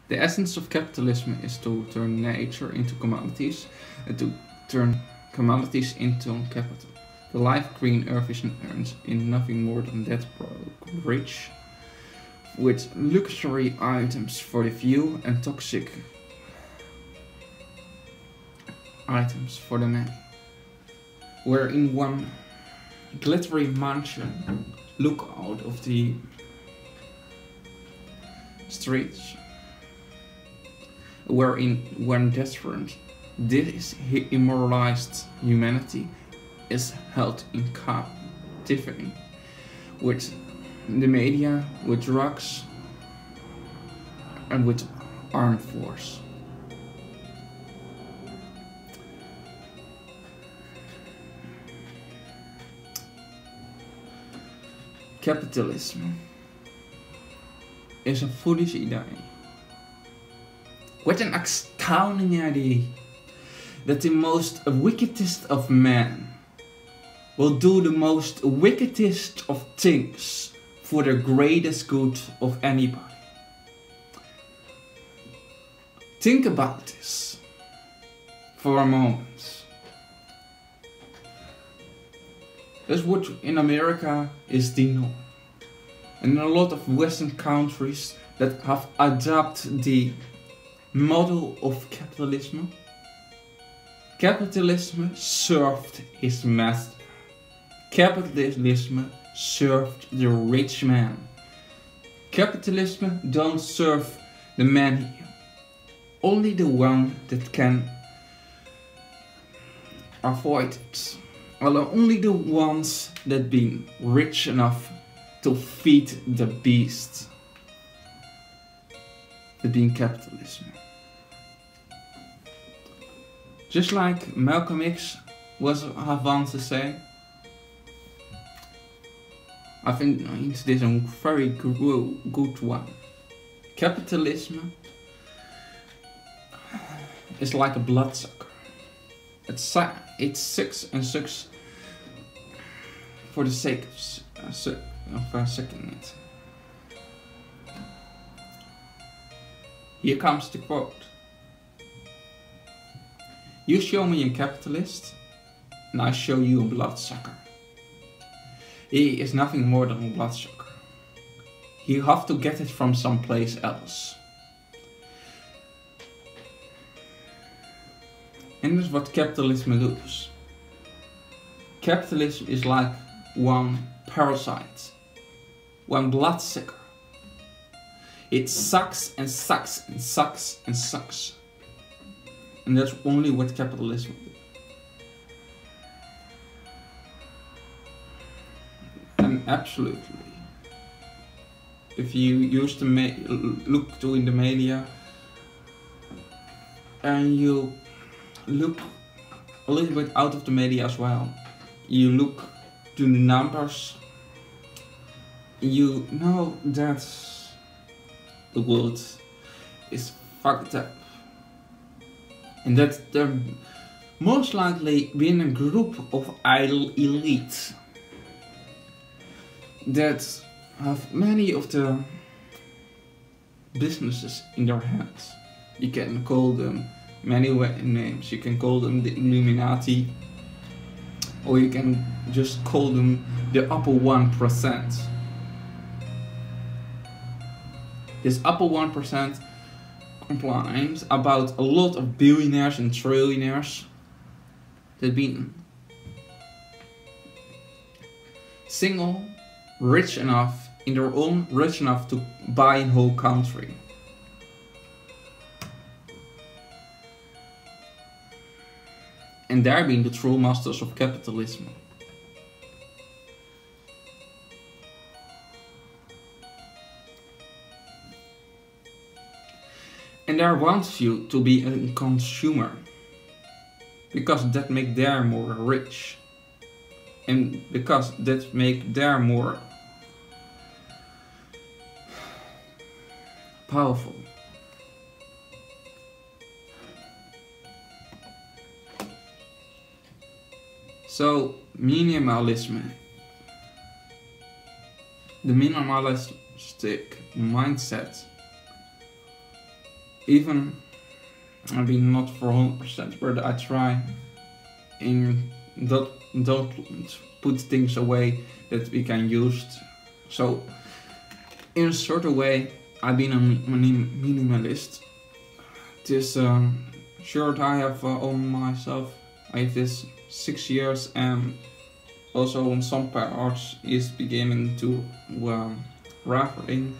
The essence of capitalism is to turn nature into commodities and to turn commodities into capital. The life green earth is earned in nothing more than that broke rich with luxury items for the few and toxic items for the many. Where in one glittery mansion look out of the streets, wherein one different, this immoralized humanity is held in captivity with the media, with drugs, and with armed force. Capitalism is a foolish idea with an astounding idea that the most wickedest of men will do the most wickedest of things for the greatest good of anybody. Think about this for a moment. That's what in America is the norm. And in a lot of Western countries that have adopted the model of capitalism. Capitalism served its master. Capitalism served the rich man. Capitalism don't serve the many. Only the one that can avoid it. Well, only the ones that been rich enough to feed the beast. That being capitalism. Just like Malcolm X was once to say, I think this is a very good one. Capitalism is like a bloodsucker. It sucks and sucks for the sake of sucking it. Here comes the quote. You show me a capitalist, and I show you a bloodsucker. He is nothing more than a bloodsucker. You have to get it from someplace else. And that's what capitalism does. Capitalism is like one parasite, one bloodsucker. It sucks and sucks and sucks and sucks. And that's only what capitalism does. And absolutely, if you use the look to in the media and you look a little bit out of the media as well, you look to the numbers, you know that the world is fucked up. And that there most likely been a group of idle elites that have many of the businesses in their hands. You can call them many names. You can call them the Illuminati, or you can just call them the upper 1%. This upper 1% complains about a lot of billionaires and trillionaires that been single, rich enough, in their own rich enough to buy a whole country. And they're being the true masters of capitalism. And they want you to be a consumer, because that make them more rich, and because that make them more powerful. So minimalism, the minimalistic mindset even maybe not for 100%, but I try in don't put things away that we can use. So in a certain way, I've been a minimalist. This shirt I have on myself, I have this 6 years, and also on some parts is beginning to raveling.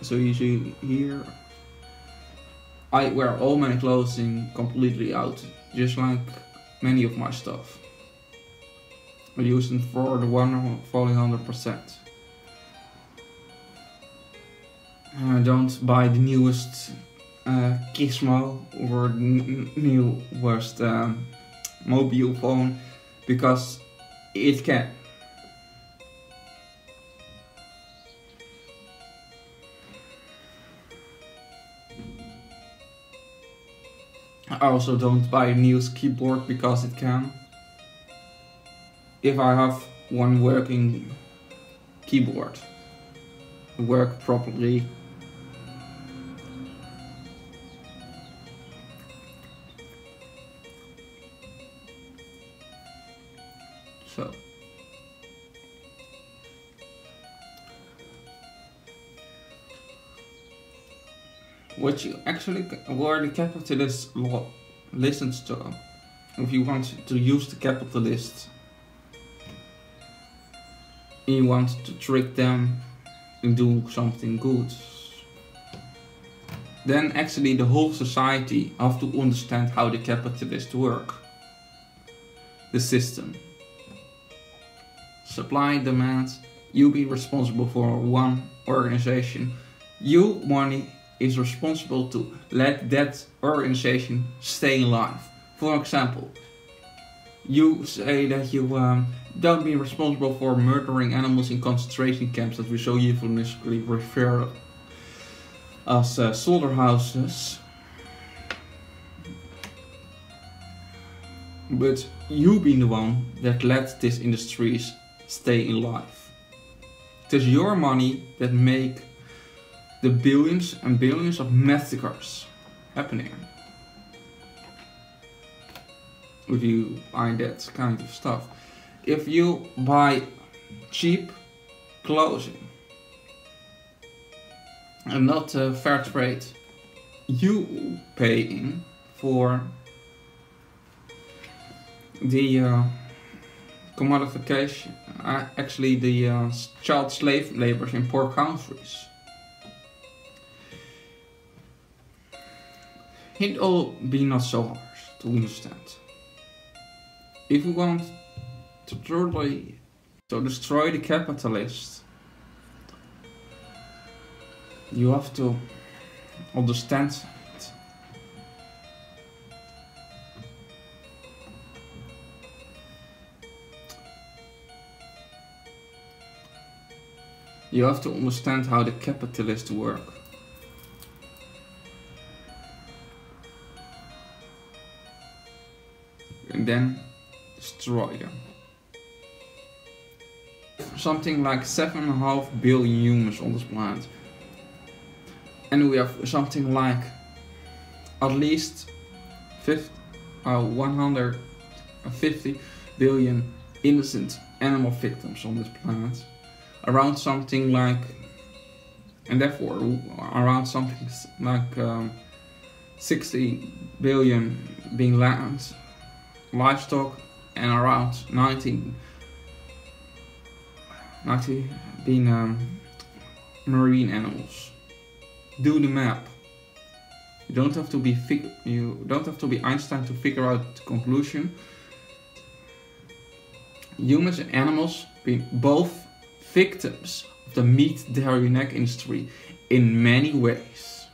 So you see here, I wear all my clothing completely out, just like many of my stuff. I use them for the one falling 100%. I don't buy the newest Gizmo or the newest mobile phone because it can. I also don't buy a newest keyboard because it can. If I have one working keyboard, work properly, so what you actually, where the capitalist law listens to, if you want to use the capitalist, you want to trick them and do something good, then actually the whole society have to understand how the capitalists work. The system. Supply, demand, you be responsible for one organization. You, money, is responsible to let that organization stay alive. For example, you say that you don't be responsible for murdering animals in concentration camps that we so euphemistically refer as slaughterhouses. But you be the one that let these industries stay alive. It is your money that make the billions and billions of massacres happening. If you buy that kind of stuff. If you buy cheap clothing and not fair trade, you paying for the commodification, actually the child slave labor in poor countries. It all be not so hard to understand. If you want to truly destroy the capitalists, you have to understand it. You have to understand how the capitalists work. And then destroy them. Something like 7.5 billion humans on this planet. And we have something like at least 150 billion innocent animal victims on this planet. Around something like, and therefore around something like 60 billion being land, livestock, and around 90 being marine animals. Do the map. You don't have to be Einstein to figure out the conclusion. Humans and animals being both victims of the meat, dairy, and egg industry in many ways.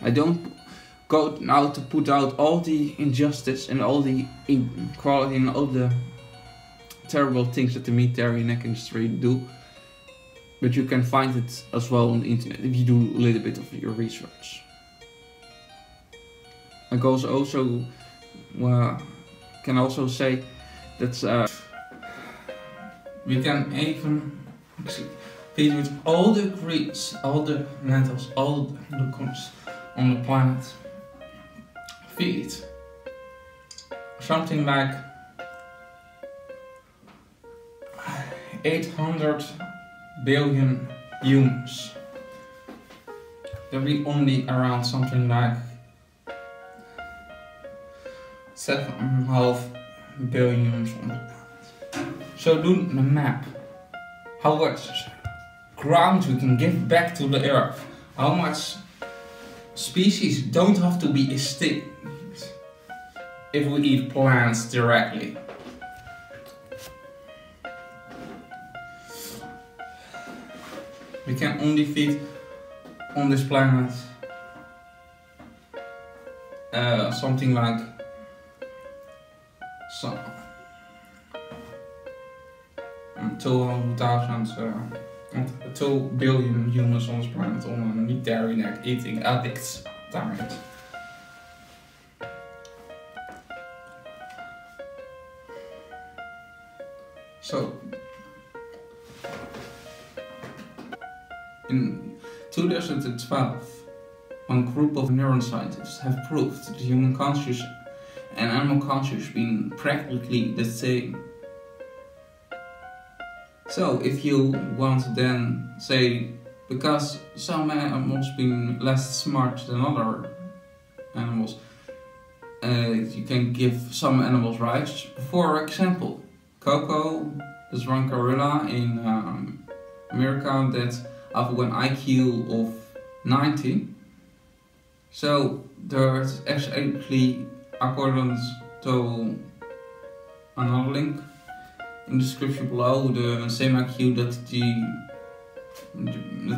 I don't go now to put out all the injustice and all the inequality and all the terrible things that the meat, dairy, and egg industry do, but you can find it as well on the internet if you do a little bit of your research. I also can also say that we can even feed with all the greens, all the metals, all the coins, on the planet feed something like 800 billion humans. There will be only around something like 7.5 billion humans on the planet. So do the map. How much ground we can give back to the earth. How much species don't have to be extinct if we eat plants directly. We can only feed on this planet something like 2 billion humans on this planet on a meat-dairy eating addicts diet. So, in 2012, one group of neuroscientists have proved that human consciousness and animal consciousness being practically the same. So, if you want to then say, because some animals being less smart than other animals, you can give some animals rights. For example, Coco, this one gorilla in America that have an IQ of 90. So there's actually, according to another link in the description below, the same IQ that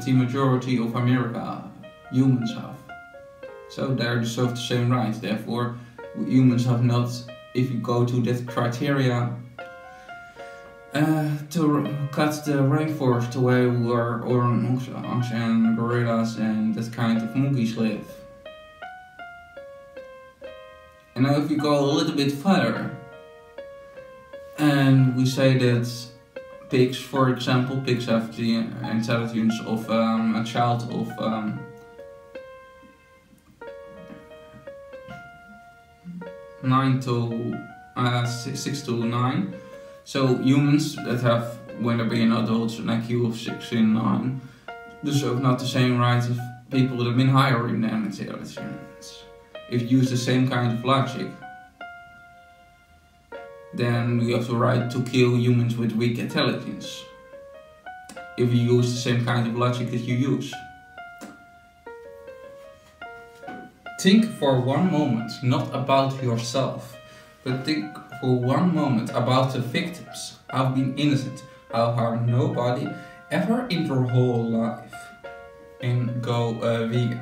the majority of America humans have. So they deserve the same rights. Therefore, humans have not, if you go to that criteria, to cut the rainforest away where orangutans and gorillas and that kind of monkeys live. And now if we go a little bit further and we say that pigs, for example, pigs have the intelligence of a child of 6 to 9. So humans that have, when they're being adults, an IQ of 6 and 9, deserve not the same rights as people that have been higher in their intelligence. If you use the same kind of logic, then we have the right to kill humans with weak intelligence. If you use the same kind of logic that you use. Think for one moment not about yourself, but think for one moment about the victims who have been innocent, who harmed nobody ever in their whole life, and go vegan.